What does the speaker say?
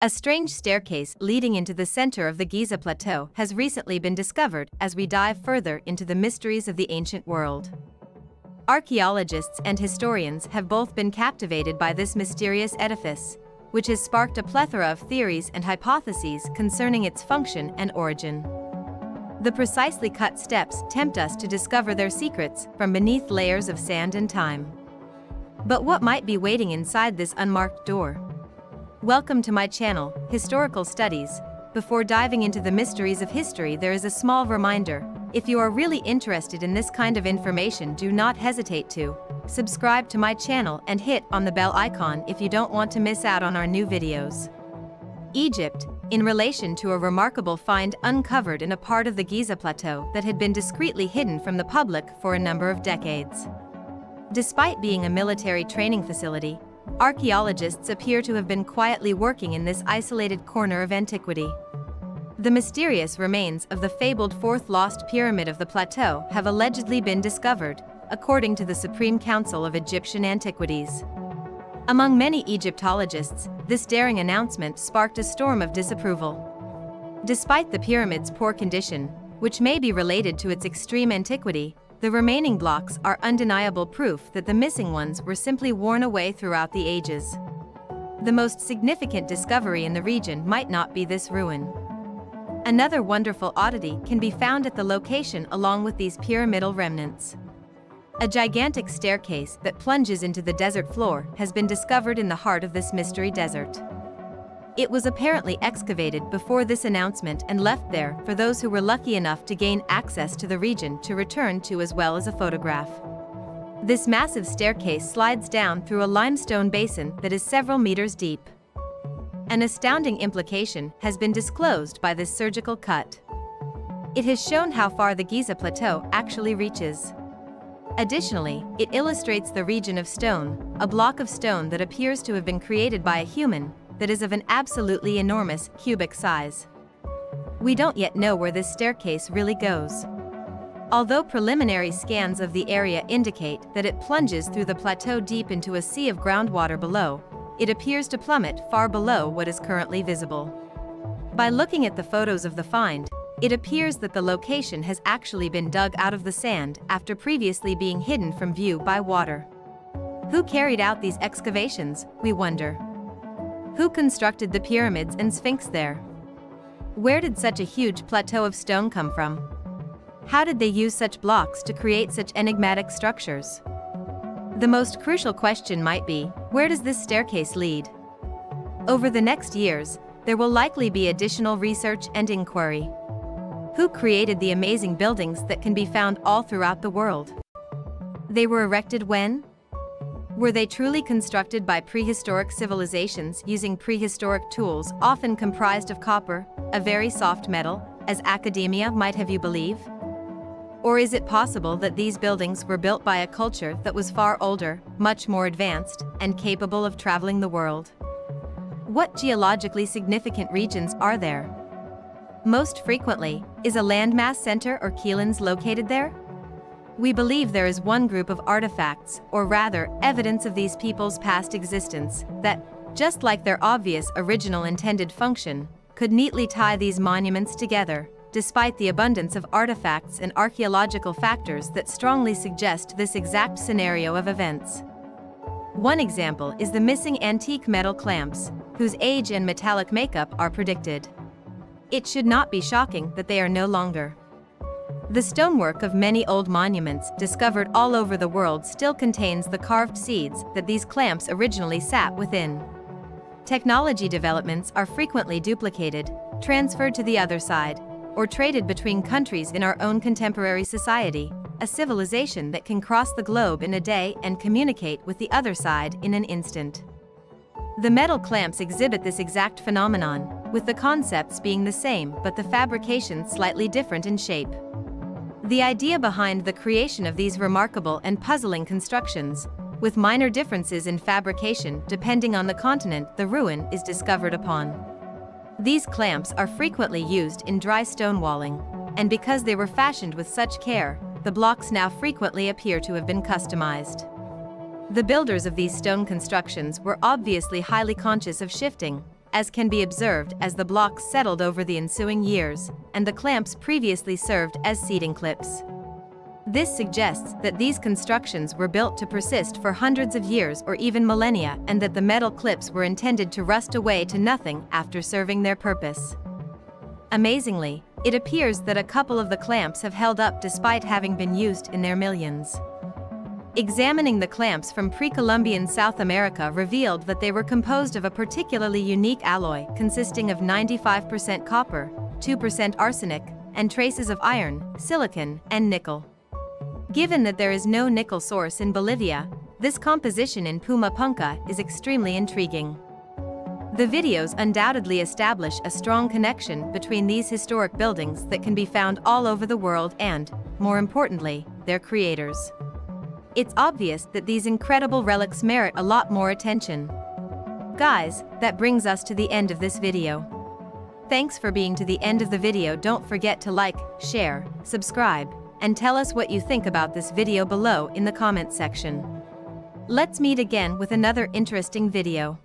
A strange staircase leading into the center of the Giza Plateau has recently been discovered as we dive further into the mysteries of the ancient world. Archaeologists and historians have both been captivated by this mysterious edifice, which has sparked a plethora of theories and hypotheses concerning its function and origin. The precisely cut steps tempt us to discover their secrets from beneath layers of sand and time. But what might be waiting inside this unmarked door? Welcome to my channel, Historical Studies. Before diving into the mysteries of history, there is a small reminder. If you are really interested in this kind of information, do not hesitate to subscribe to my channel and hit on the bell icon if you don't want to miss out on our new videos. Egypt, in relation to a remarkable find uncovered in a part of the Giza Plateau that had been discreetly hidden from the public for a number of decades. Despite being a military training facility, archaeologists appear to have been quietly working in this isolated corner of antiquity. The mysterious remains of the fabled fourth lost pyramid of the plateau have allegedly been discovered, according to the Supreme Council of Egyptian Antiquities. Among many Egyptologists, this daring announcement sparked a storm of disapproval. Despite the pyramid's poor condition, which may be related to its extreme antiquity, the remaining blocks are undeniable proof that the missing ones were simply worn away throughout the ages. The most significant discovery in the region might not be this ruin. Another wonderful oddity can be found at the location along with these pyramidal remnants. A gigantic staircase that plunges into the desert floor has been discovered in the heart of this mystery desert. It was apparently excavated before this announcement and left there for those who were lucky enough to gain access to the region to return to, as well as a photograph. This massive staircase slides down through a limestone basin that is several meters deep. An astounding implication has been disclosed by this surgical cut. It has shown how far the Giza Plateau actually reaches. Additionally, it illustrates the region of stone, a block of stone that appears to have been created by a human, that is of an absolutely enormous cubic size. We don't yet know where this staircase really goes. Although preliminary scans of the area indicate that it plunges through the plateau deep into a sea of groundwater below, it appears to plummet far below what is currently visible. By looking at the photos of the find, it appears that the location has actually been dug out of the sand after previously being hidden from view by water. Who carried out these excavations, we wonder? Who constructed the pyramids and Sphinx there? Where did such a huge plateau of stone come from? How did they use such blocks to create such enigmatic structures? The most crucial question might be, where does this staircase lead? Over the next years, there will likely be additional research and inquiry. Who created the amazing buildings that can be found all throughout the world? They were erected when? Were they truly constructed by prehistoric civilizations using prehistoric tools often comprised of copper, a very soft metal, as academia might have you believe? Or is it possible that these buildings were built by a culture that was far older, much more advanced, and capable of traveling the world? What geologically significant regions are there? Most frequently, is a landmass center or chelins located there? We believe there is one group of artifacts, or rather, evidence of these people's past existence, that, just like their obvious original intended function, could neatly tie these monuments together, despite the abundance of artifacts and archaeological factors that strongly suggest this exact scenario of events. One example is the missing antique metal clamps, whose age and metallic makeup are predicted. It should not be shocking that they are no longer. The stonework of many old monuments discovered all over the world still contains the carved seeds that these clamps originally sat within. Technology developments are frequently duplicated, transferred to the other side, or traded between countries in our own contemporary society, a civilization that can cross the globe in a day and communicate with the other side in an instant. The metal clamps exhibit this exact phenomenon, with the concepts being the same but the fabrication slightly different in shape. The idea behind the creation of these remarkable and puzzling constructions, with minor differences in fabrication depending on the continent the ruin is discovered upon. These clamps are frequently used in dry stone walling, and because they were fashioned with such care, the blocks now frequently appear to have been customized. The builders of these stone constructions were obviously highly conscious of shifting, as can be observed as the blocks settled over the ensuing years, and the clamps previously served as seating clips. This suggests that these constructions were built to persist for hundreds of years or even millennia, and that the metal clips were intended to rust away to nothing after serving their purpose. Amazingly, it appears that a couple of the clamps have held up despite having been used in their millions. Examining the clamps from pre-Columbian South America revealed that they were composed of a particularly unique alloy consisting of 95% copper, 2% arsenic, and traces of iron, silicon, and nickel. Given that there is no nickel source in Bolivia, this composition in Pumapunka is extremely intriguing. The videos undoubtedly establish a strong connection between these historic buildings that can be found all over the world and, more importantly, their creators. It's obvious that these incredible relics merit a lot more attention. Guys, that brings us to the end of this video. Thanks for being to the end of the video. Don't forget to like, share, subscribe, and tell us what you think about this video below in the comment section. Let's meet again with another interesting video.